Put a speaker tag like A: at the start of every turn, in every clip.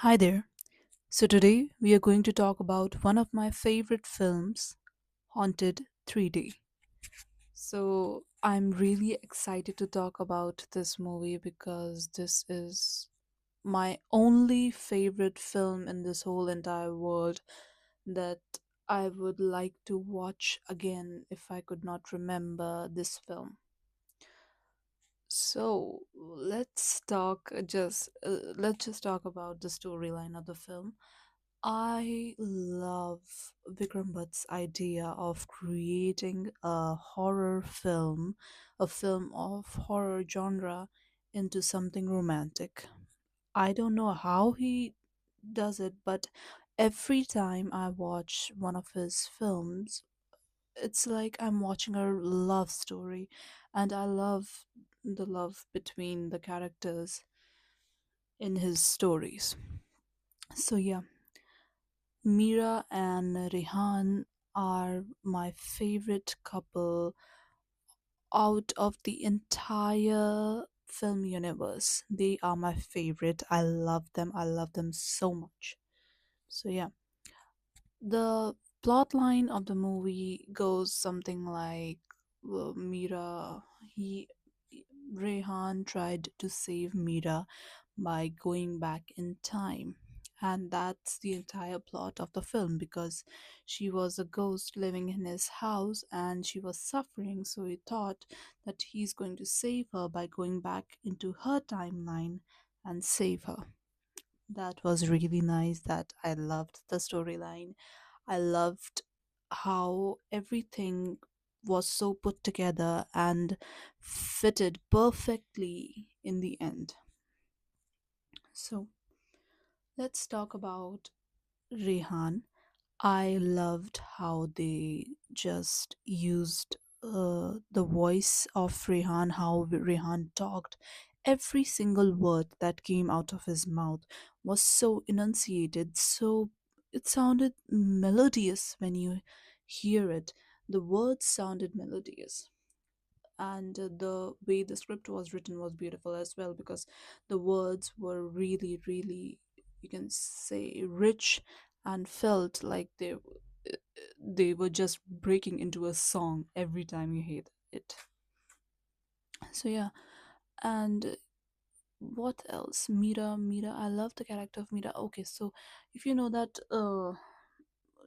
A: Hi there. So, today we are going to talk about one of my favorite films, Haunted 3D. So, I'm really excited to talk about this movie because this is my only favorite film in this whole entire world that I would like to watch again if I could not remember this film. So let's just talk about the storyline of the film. I love Vikram Bhatt's idea of creating a horror film, a film of horror genre, into something romantic. I don't know how he does it, but every time I watch one of his films, it's like I'm watching a love story, and I love the love between the characters in his stories. So, yeah, Mira and Rehan are my favorite couple out of the entire film universe. They are my favorite. I love them. I love them so much. So, yeah, the plot line of the movie goes something like Mira, he, Rehan tried to save Mira by going back in time. And that's the entire plot of the film because she was a ghost living in his house and she was suffering. So he thought that he's going to save her by going back into her timeline and save her. That was really nice. That I loved the storyline. I loved how everything was so put together and fitted perfectly in the end. So let's talk about Rehan. I loved how they just used the voice of Rehan, how Rehan talked. Every single word that came out of his mouth was so enunciated, so it sounded melodious when you hear it. The words sounded melodious. And the way the script was written was beautiful as well because the words were really, really, you can say, rich and felt like they were just breaking into a song every time you hear it. So, yeah. And what else? Mira, I love the character of Mira. Okay, so if you know that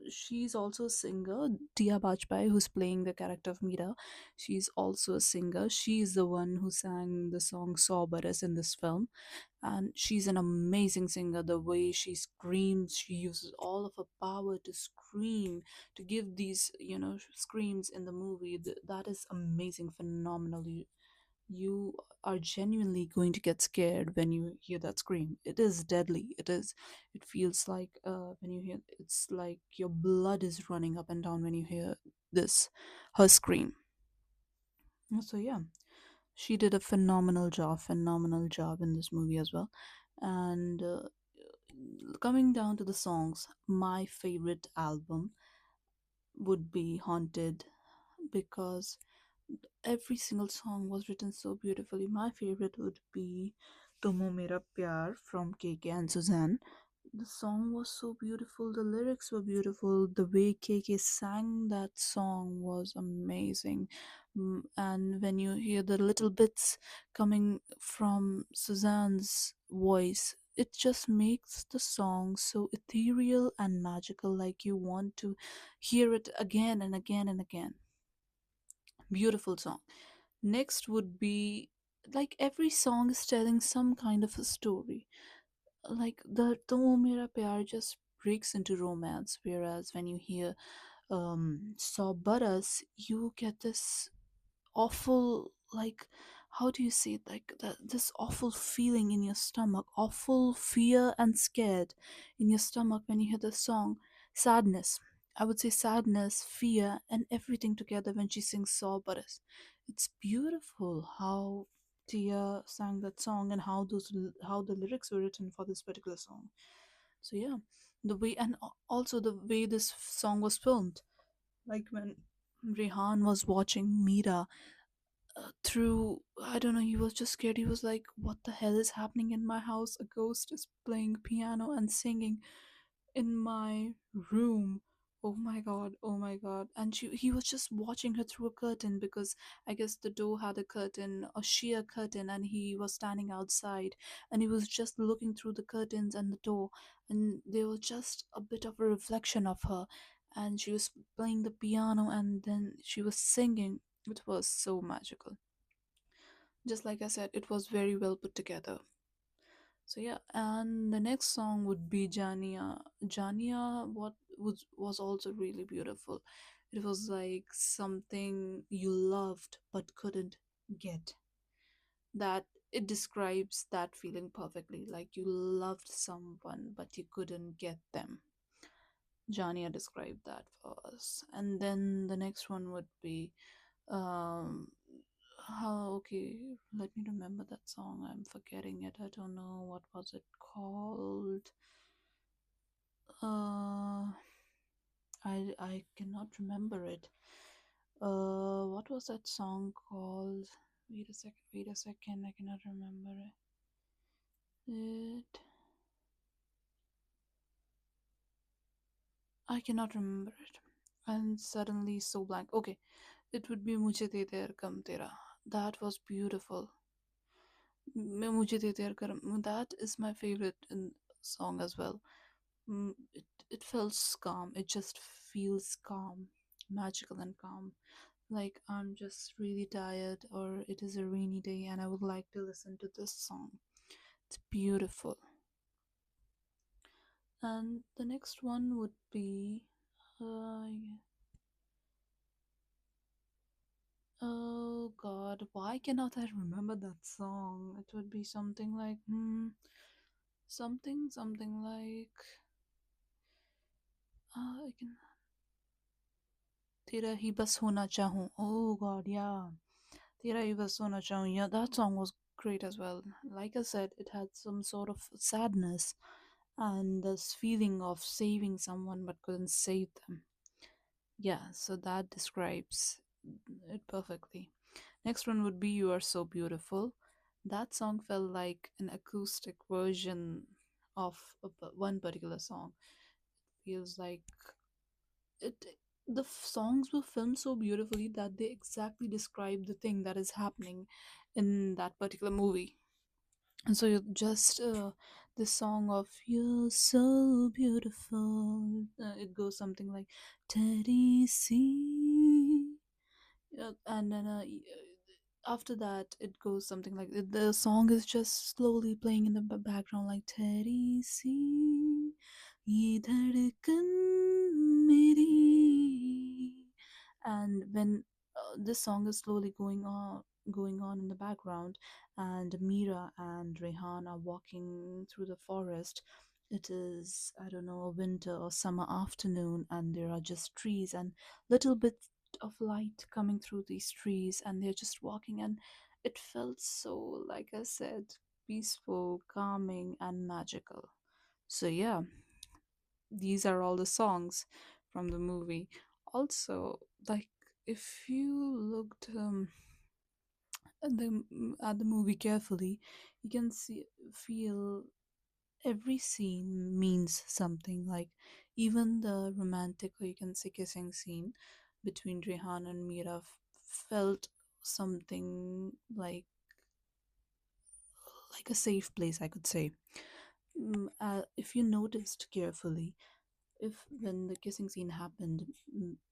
A: she's also a singer, Tia Bajpai, who's playing the character of Mira. She's also a singer. She's the one who sang the song Saw Baras in this film. And she's an amazing singer. The way she screams, she uses all of her power to scream, to give these, screams in the movie. That is amazing, phenomenal. You are genuinely going to get scared when you hear that scream. It is deadly. It feels like when you hear, it's like your blood is running up and down when you hear this, her scream. So, yeah, she did a phenomenal job in this movie as well. And coming down to the songs, my favorite album would be Haunted because every single song was written so beautifully. My favorite would be Tumo Mera Pyar from KK and Suzanne. The song was so beautiful, the lyrics were beautiful, the way KK sang that song was amazing. And when you hear the little bits coming from Suzanne's voice, it just makes the song so ethereal and magical, like you want to hear it again and again and again. Beautiful song. Next would be, like, every song is telling some kind of a story. Like the Tumo Mera Pyar just breaks into romance, whereas when you hear Saw Baras, you get this awful, like, how do you say it, like this awful feeling in your stomach, awful fear and scared in your stomach when you hear the song. Sadness, I would say, sadness, fear, and everything together when she sings Saw Baras. It's beautiful how Tia sang that song and how the lyrics were written for this particular song. So, yeah, the way, and also the way this song was filmed, like when Rehan was watching Mira through, I don't know, he was just scared. He was like, what the hell is happening in my house? A ghost is playing piano and singing in my room. Oh my god, oh my god. And he was just watching her through a curtain, because I guess the door had a curtain, a sheer curtain, and he was standing outside, and he was just looking through the curtains and the door, and there was just a bit of a reflection of her, and she was playing the piano, and then she was singing. It was so magical. Just like I said, it was very well put together. So yeah, and the next song would be Jania. Jania, what was also really beautiful. It was like something you loved but couldn't get. That it describes that feeling perfectly. Like you loved someone but you couldn't get them. Jania described that for us. And then the next one would be um how, okay, let me remember that song. I'm forgetting it. I don't know what was it called. uh I cannot remember it. What was that song called? Wait a second, I cannot remember it. I cannot remember it. And suddenly so blank. Okay, it would be Mujhe De Der Gum Tera. That was beautiful. Mujhe De Der Gum. That is my favorite song as well. It feels calm. It just feels calm, magical and calm. Like I'm just really tired, or it is a rainy day, and I would like to listen to this song. It's beautiful. And the next one would be, oh God, why cannot I remember that song? It would be something like, something like, I can. तेरा ही बस होना चाहूँ. Oh God, yeah. तेरा ही बस होना चाहूँ. Yeah, that song was great as well. Like I said, it had some sort of sadness and this feeling of saving someone but couldn't save them. Yeah, so that describes it perfectly. Next one would be You Are So Beautiful. That song felt like an acoustic version of one particular song. Feels like it the songs were filmed so beautifully that they exactly describe the thing that is happening in that particular movie. And so you just this song of You're So Beautiful, it goes something like Teddy C. Yeah, and then after that it goes something like the song is just slowly playing in the background, like Teddy C, ye धड़कन मेरी. And when this song is slowly going on in the background, and Mira and Rehan are walking through the forest. It is, I don't know, a winter or summer afternoon, and there are just trees and little bits of light coming through these trees, and they're just walking, and it felt so, like I said, peaceful, calming, and magical. So yeah, these are all the songs from the movie. Also, like, if you looked at the movie carefully, you can see feel every scene means something. Like even the romantic, or you can say kissing scene between Rehan and Mira felt something like a safe place, I could say. If you noticed carefully, if when the kissing scene happened,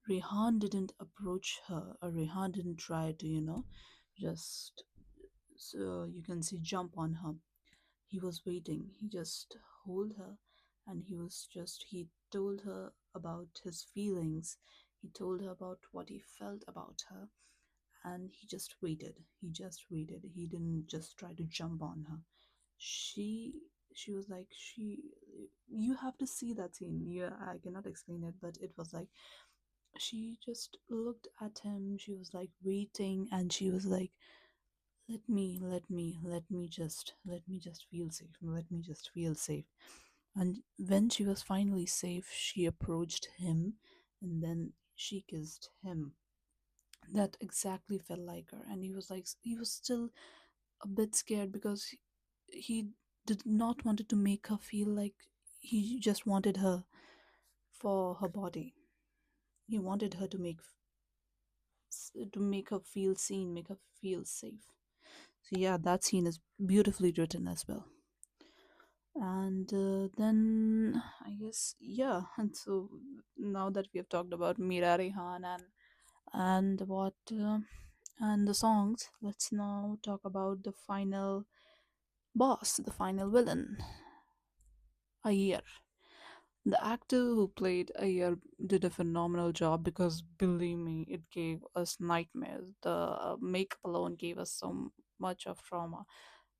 A: Rehan didn't approach her, or Rehan didn't try to, just, so you can see, jump on her. He was waiting. He just hold her, and he told her about his feelings. He told her about what he felt about her, and he just waited. He just waited. He didn't just try to jump on her. She she was like, you have to see that scene. Yeah, I cannot explain it, but it was like she just looked at him. She was like waiting, and she was like, let me just feel safe. Let me just feel safe. And when she was finally safe, she approached him, and then she kissed him. that exactly felt like her. And he was like, he was still a bit scared because he did not wanted to make her feel like he just wanted her for her body. He wanted her to make her feel seen, make her feel safe. So yeah, that scene is beautifully written as well. And then I guess yeah, and so now that we have talked about Mira Rehan and what and the songs, let's now talk about the final boss, the final villain, Ayer. The actor who played Ayer did a phenomenal job because, believe me, it gave us nightmares. The makeup alone gave us so much of trauma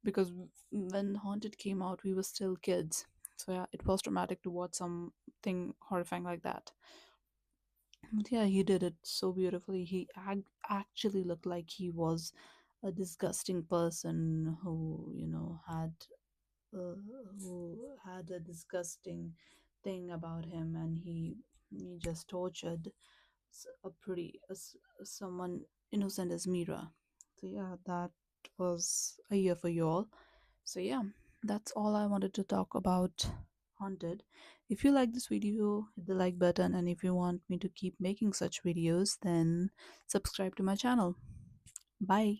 A: because when Haunted came out, we were still kids. So yeah, it was traumatic to watch something horrifying like that. But yeah, he did it so beautifully. He actually looked like he was a disgusting person uh, who had a disgusting thing about him, and he just tortured a pretty someone innocent as Mira. So yeah, that was a year for you all. So yeah, that's all I wanted to talk about Haunted. If you like this video, hit the like button, and if you want me to keep making such videos, then subscribe to my channel. Bye.